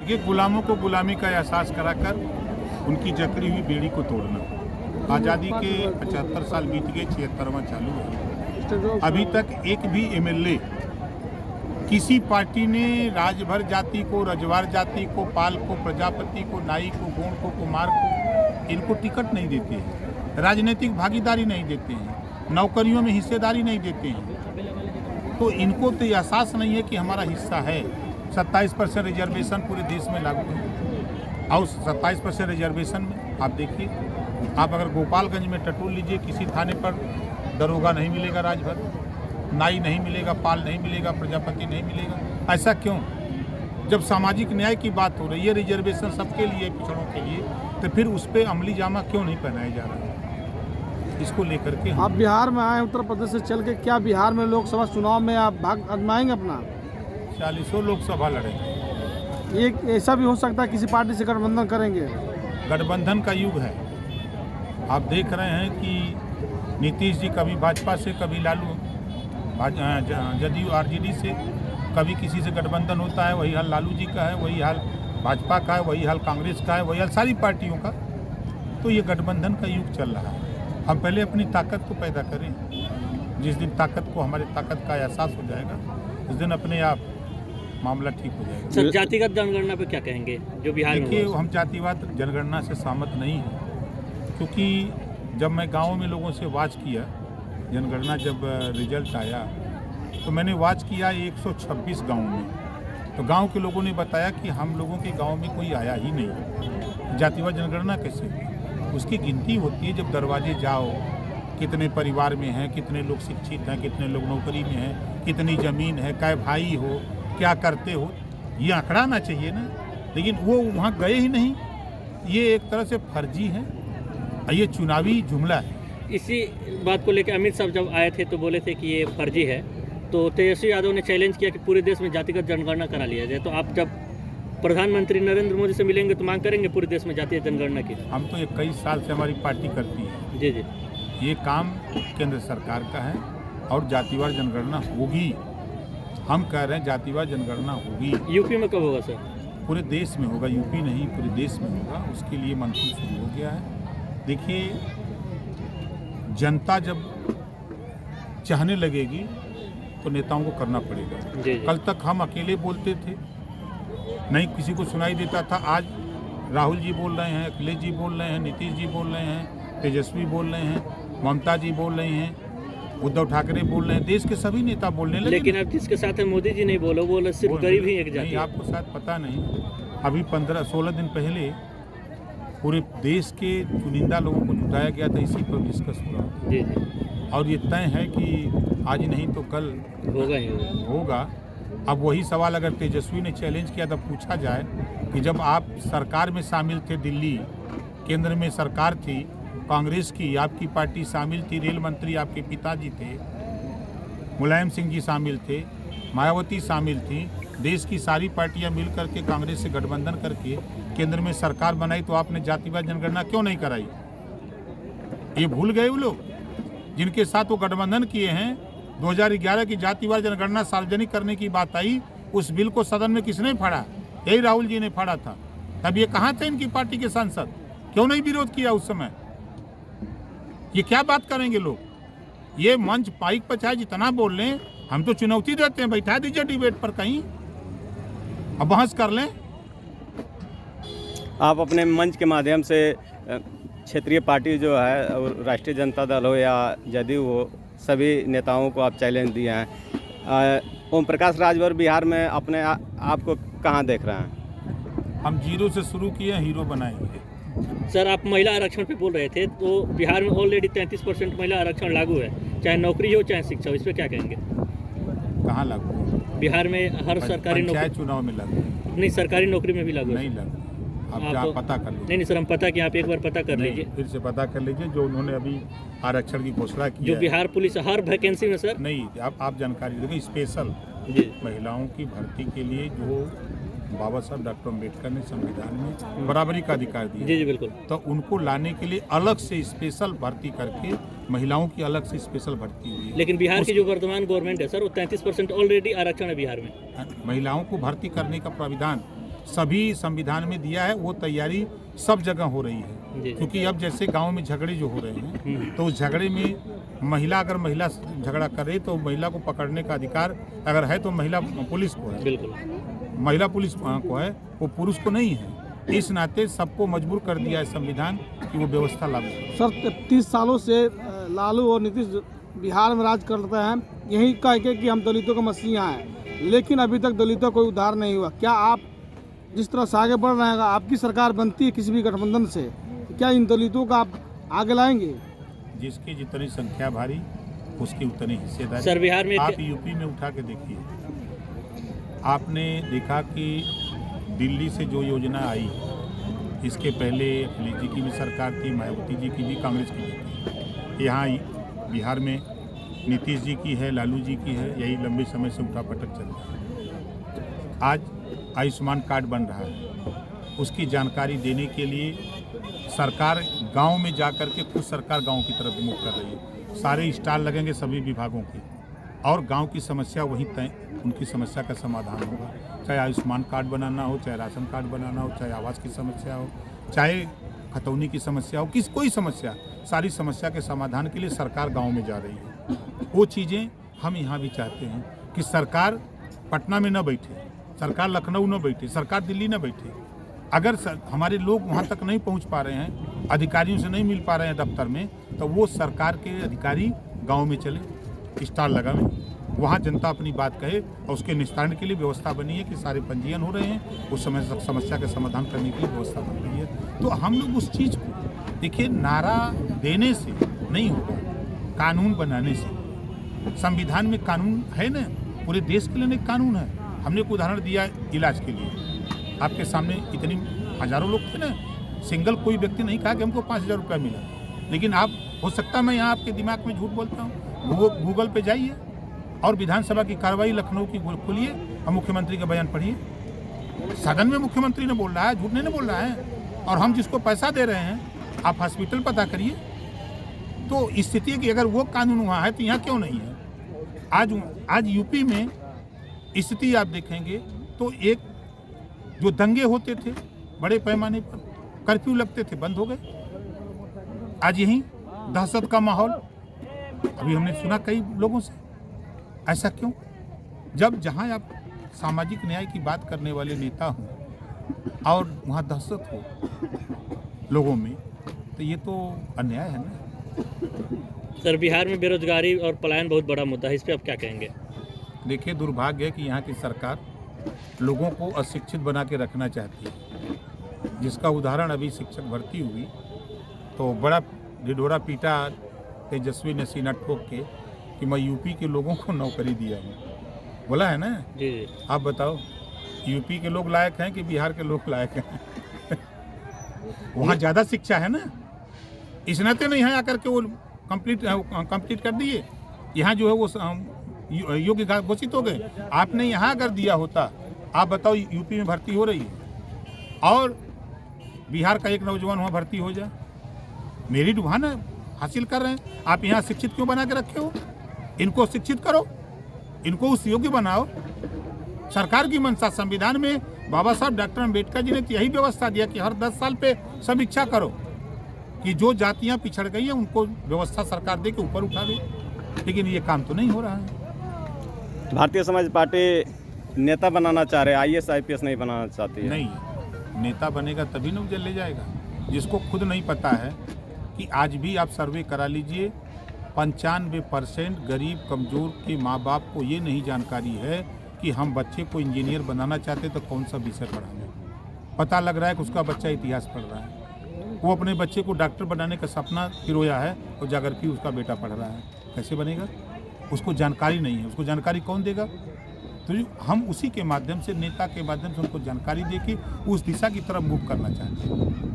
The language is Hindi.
देखिए, गुलामों को गुलामी का एहसास कराकर उनकी जकड़ी हुई बेड़ी को तोड़ना। आज़ादी के 75 साल बीत गए, 76वां चालू है। अभी तक एक भी एमएलए किसी पार्टी ने राजभर जाति को, रजवार जाति को, पाल को, प्रजापति को, नाई को, गोंड को, कुमार को इनको टिकट नहीं देते हैं, राजनीतिक भागीदारी नहीं देते हैं, नौकरियों में हिस्सेदारी नहीं देते हैं। तो इनको तो एहसास नहीं है कि हमारा हिस्सा है। 27% रिजर्वेशन पूरे देश में लागू है और 27% रिजर्वेशन में आप देखिए, आप अगर गोपालगंज में टटोल लीजिए, किसी थाने पर दरोगा नहीं मिलेगा, राजभर नाई नहीं मिलेगा, पाल नहीं मिलेगा, प्रजापति नहीं मिलेगा। ऐसा क्यों? जब सामाजिक न्याय की बात हो रही है, रिजर्वेशन सबके लिए, पिछड़ों के लिए, तो फिर उस पर अमली जामा क्यों नहीं पहनाया जा रहा है? इसको लेकर के आप बिहार में आए, उत्तर प्रदेश से चल के, क्या बिहार में लोकसभा चुनाव में आप भाग आजमाएंगे अपना? 40 लोकसभा लड़ेंगे। ये ऐसा भी हो सकता है किसी पार्टी से गठबंधन करेंगे? गठबंधन का युग है। आप देख रहे हैं कि नीतीश जी कभी भाजपा से, कभी लालू जदयू आरजेडी से, कभी किसी से गठबंधन होता है। वही हाल लालू जी का है, वही हाल भाजपा का है, वही हाल कांग्रेस का है, वही हाल सारी पार्टियों का। तो ये गठबंधन का युग चल रहा है। हम पहले अपनी ताकत को पैदा करें। जिस दिन ताकत को, हमारी ताकत का एहसास हो जाएगा, उस दिन अपने आप मामला ठीक हो जाएगा। सर, जातिगत जनगणना पे क्या कहेंगे जो बिहार में? देखिए, हम जातिवाद जनगणना से सहमत नहीं हैं, क्योंकि जब मैं गाँव में लोगों से वाच किया, जनगणना जब रिजल्ट आया तो मैंने वाच किया 126 गाँव में, तो गांव के लोगों ने बताया कि हम लोगों के गांव में कोई आया ही नहीं। जातिवाद जनगणना कैसे? उसकी गिनती होती है जब दरवाजे जाओ, कितने परिवार में हैं, कितने लोग शिक्षित हैं, कितने लोग नौकरी में हैं, कितनी ज़मीन है, कै भाई हो, क्या करते हो, ये आंकड़ा आना चाहिए ना। लेकिन वो वहाँ गए ही नहीं। ये एक तरह से फर्जी है, ये चुनावी जुमला है। इसी बात को लेकर अमित शाह जब आए थे तो बोले थे कि ये फर्जी है, तो तेजस्वी यादव ने चैलेंज किया कि पूरे देश में जातिगत जनगणना करा लिया जाए। तो आप जब प्रधानमंत्री नरेंद्र मोदी से मिलेंगे तो मांग करेंगे पूरे देश में जातीय जनगणना की? हम तो 21 साल से हमारी पार्टी करती है। जी जी, ये काम केंद्र सरकार का है और जातिवार जनगणना होगी। हम कह रहे हैं जातिवार जनगणना होगी। यूपी में कब होगा सर? पूरे देश में होगा, यूपी नहीं, पूरे देश में होगा। उसके लिए मंथन शुरू हो गया है। देखिए, जनता जब चाहने लगेगी तो नेताओं को करना पड़ेगा। जी जी। कल तक हम अकेले बोलते थे, नहीं किसी को सुनाई देता था। आज राहुल जी बोल रहे हैं, अखिलेश जी बोल रहे हैं, नीतीश जी बोल रहे हैं, तेजस्वी बोल रहे हैं, ममता जी बोल रही हैं, उद्धव ठाकरे बोल रहे हैं, देश के सभी नेता बोलने लगे। लेकिन अब जिसके साथ है मोदी जी नहीं बोले सिर्फ गरीब ही एक जाति है। आपको शायद पता नहीं, अभी 15-16 दिन पहले पूरे देश के चुनिंदा लोगों को जुटाया गया था, इसी पर डिस्कस हुआ। जी जी। और ये तय है कि आज नहीं तो कल होगा ही होगा। अब वही सवाल अगर तेजस्वी ने चैलेंज किया तो पूछा जाए कि जब आप सरकार में शामिल थे, दिल्ली केंद्र में सरकार थी कांग्रेस की, आपकी पार्टी शामिल थी, रेल मंत्री आपके पिताजी थे, मुलायम सिंह जी शामिल थे, मायावती शामिल थी, देश की सारी पार्टियां मिल करके कांग्रेस से गठबंधन करके केंद्र में सरकार बनाई, तो आपने जातिवाद जनगणना क्यों नहीं कराई? ये भूल गए वो लोग जिनके साथ वो गठबंधन किए हैं। 2011 की जातिवाद जनगणना सार्वजनिक करने की बात आई, उस बिल को सदन में किसने फाड़ा? यही राहुल जी ने फाड़ा था। तब ये कहाँ थे इनकी पार्टी के सांसद? क्यों नहीं विरोध किया उस समय? ये क्या बात करेंगे लोग? ये मंच पाइक पर चाहे जितना बोल लें, हम तो चुनौती देते हैं, बैठा दीजिए डिबेट पर कहीं, अब बहस कर लें। आप अपने मंच के माध्यम से क्षेत्रीय पार्टी जो है और राष्ट्रीय जनता दल हो या जदयू हो, सभी नेताओं को आप चैलेंज दिए हैं। ओम प्रकाश राजभर बिहार में अपने आप को कहाँ देख रहे हैं? हम जीरो से शुरू किए, हीरो बनाएंगे। सर, आप महिला आरक्षण पे बोल रहे थे, तो बिहार में ऑलरेडी 33% महिला आरक्षण लागू है, चाहे नौकरी हो चाहे शिक्षा हो। इस पर क्या कहेंगे? कहाँ लागू? बिहार में हर सरकारी नौकरी, चुनाव में लागू नहीं सरकारी नौकरी में भी लागू है। नहीं लागू। आप पता कर लीजिए। नहीं सर, हम पता कि आप एक बार पता कर लीजिए, फिर से पता कर लीजिए। जो उन्होंने अभी आरक्षण की घोषणा की जो बिहार पुलिस हर वैकेंसी में सर नहीं, आप जानकारी देखिए, स्पेशल महिलाओं की भर्ती के लिए जो बाबा साहब डॉक्टर अम्बेडकर ने संविधान में बराबरी का अधिकार दिया। जी जी बिल्कुल। तो उनको लाने के लिए अलग से स्पेशल भर्ती करके, महिलाओं की अलग से स्पेशल भर्ती हुई है। लेकिन बिहार की जो वर्तमान गवर्नमेंट है सर, वो 33% ऑलरेडी आरक्षण है बिहार में। महिलाओं को भर्ती करने का प्राविधान सभी संविधान में दिया है, वो तैयारी सब जगह हो रही है। जी। क्योंकि अब जैसे गांव में झगड़े जो हो रहे हैं तो उस झगड़े में अगर महिला झगड़ा करे तो महिला को पकड़ने का अधिकार अगर है तो महिला पुलिस को है, बिल्कुल। महिला पुलिस को है, वो पुरुष को नहीं है। इस नाते सबको मजबूर कर दिया है संविधान कि वो व्यवस्था लागू करे। सर 30 सालों से लालू और नीतीश बिहार में राज करते हैं, यही कह के कि हम दलितों का मसीहा हैं, लेकिन अभी तक दलितों को उद्धार नहीं हुआ। क्या आप जिस तरह से आगे बढ़ रहे हैं, आपकी सरकार बनती है किसी भी गठबंधन से, क्या इन दलितों का आप आगे लाएंगे? जिसकी जितनी संख्या भारी उसकी उतनी हिस्सेदारी। सर बिहार में आप यूपी में उठा के देखिए, आपने देखा कि दिल्ली से जो योजना आई, इसके पहले अखिलेश जी की भी सरकार थी, मायावती जी की भी, कांग्रेस की भी थी। यहाँ बिहार में नीतीश जी की है, लालू जी की है, यही लंबे समय से उठापटक चल रहा है। आज आयुष्मान कार्ड बन रहा है, उसकी जानकारी देने के लिए सरकार गांव में जा कर के खुद सरकार गांव की तरफ मुख कर रही है। सारे स्टॉल लगेंगे सभी विभागों के और गांव की समस्या वहीं तय उनकी समस्या का समाधान होगा। चाहे आयुष्मान कार्ड बनाना हो, चाहे राशन कार्ड बनाना हो, चाहे आवास की समस्या हो, चाहे खतौनी की समस्या हो, कोई समस्या, सारी समस्या के समाधान के लिए सरकार गांव में जा रही है। वो चीज़ें हम यहाँ भी चाहते हैं कि सरकार पटना में न बैठे, सरकार लखनऊ न बैठे, सरकार दिल्ली न बैठे। अगर हमारे लोग वहाँ तक नहीं पहुँच पा रहे हैं, अधिकारियों से नहीं मिल पा रहे हैं दफ्तर में, तो वो सरकार के अधिकारी गाँव में चले, स्टॉल लगावें, वहाँ जनता अपनी बात कहे और उसके निस्तारण के लिए व्यवस्था बनी है कि सारे पंजीयन हो रहे हैं, उस समस्या का समाधान करने के लिए व्यवस्था बन रही है। तो हम लोग उस चीज़ को देखिए, नारा देने से नहीं होगा, कानून बनाने से। संविधान में कानून है ना, पूरे देश के लिए एक कानून है। हमने एक उदाहरण दिया इलाज के लिए, आपके सामने इतनी हजारों लोग थे ना, सिंगल कोई व्यक्ति नहीं कहा कि हमको 5,000 रुपया मिला। लेकिन आप, हो सकता है मैं यहाँ आपके दिमाग में झूठ बोलता हूँ, गूगल पे जाइए और विधानसभा की कार्रवाई लखनऊ की खोलिए और मुख्यमंत्री का बयान पढ़िए। सदन में मुख्यमंत्री ने बोल रहा है, झूठ नहीं बोल रहा है। और हम जिसको पैसा दे रहे हैं, आप हॉस्पिटल पता करिए। तो स्थिति है कि अगर वो कानून वहाँ है तो यहाँ क्यों नहीं है। आज यूपी में स्थिति आप देखेंगे तो एक जो दंगे होते थे बड़े पैमाने पर, कर्फ्यू लगते थे, बंद हो गए। आज यही दहशत का माहौल अभी हमने सुना कई लोगों से। ऐसा क्यों? जब जहां आप सामाजिक न्याय की बात करने वाले नेता हों और वहां दहशत हो लोगों में, तो ये तो अन्याय है ना। सर बिहार में बेरोजगारी और पलायन बहुत बड़ा मुद्दा है, इस पर आप क्या कहेंगे? देखिए, दुर्भाग्य है कि यहाँ की सरकार लोगों को अशिक्षित बना के रखना चाहती है। जिसका उदाहरण अभी शिक्षक भर्ती हुई तो बड़ा ढिढोरा पीटा तेजस्वी ने सीना ठोक के कि मैं यूपी के लोगों को नौकरी दिया हूँ, बोला है ना। जी। आप बताओ, यूपी के लोग लायक हैं कि बिहार के लोग लायक हैं? वहाँ ज़्यादा शिक्षा है ना, इस नाते नहीं है आकर के वो कंप्लीट कर दिए। यहाँ जो है वो योग्य घोषित हो गए। आपने यहाँ अगर दिया होता, आप बताओ, यूपी में भर्ती हो रही है और बिहार का एक नौजवान वहाँ भर्ती हो जाए, मेरिट वहाँ ना हासिल कर रहे हैं, आप यहाँ शिक्षित क्यों बना के रखे हो? इनको शिक्षित करो, इनको उस योग्य बनाओ। सरकार की मंशा, संविधान में बाबा साहब डॉक्टर अम्बेडकर जी ने यही व्यवस्था दिया कि हर 10 साल पे समीक्षा करो कि जो जातियाँ पिछड़ गई हैं उनको व्यवस्था सरकार दे के ऊपर उठा दे। लेकिन ये काम तो नहीं हो रहा है। भारतीय समाज पार्टी नेता बनाना चाह रहे, IAS IPS नहीं बनाना चाहती है। नहीं, नेता बनेगा तभी न उजल ले जाएगा। जिसको खुद नहीं पता है कि आज भी आप सर्वे करा लीजिए, 95% गरीब कमज़ोर के माँ बाप को ये नहीं जानकारी है कि हम बच्चे को इंजीनियर बनाना चाहते तो कौन सा विषय पढ़ाएं। पता लग रहा है कि उसका बच्चा इतिहास पढ़ रहा है, वो अपने बच्चे को डॉक्टर बनाने का सपना पिरोया है और जाकर के उसका बेटा पढ़ रहा है। कैसे बनेगा? उसको जानकारी नहीं है। उसको जानकारी कौन देगा? तो हम उसी के माध्यम से, नेता के माध्यम से उनको जानकारी दे के उस दिशा की तरफ मूव करना चाहते हैं।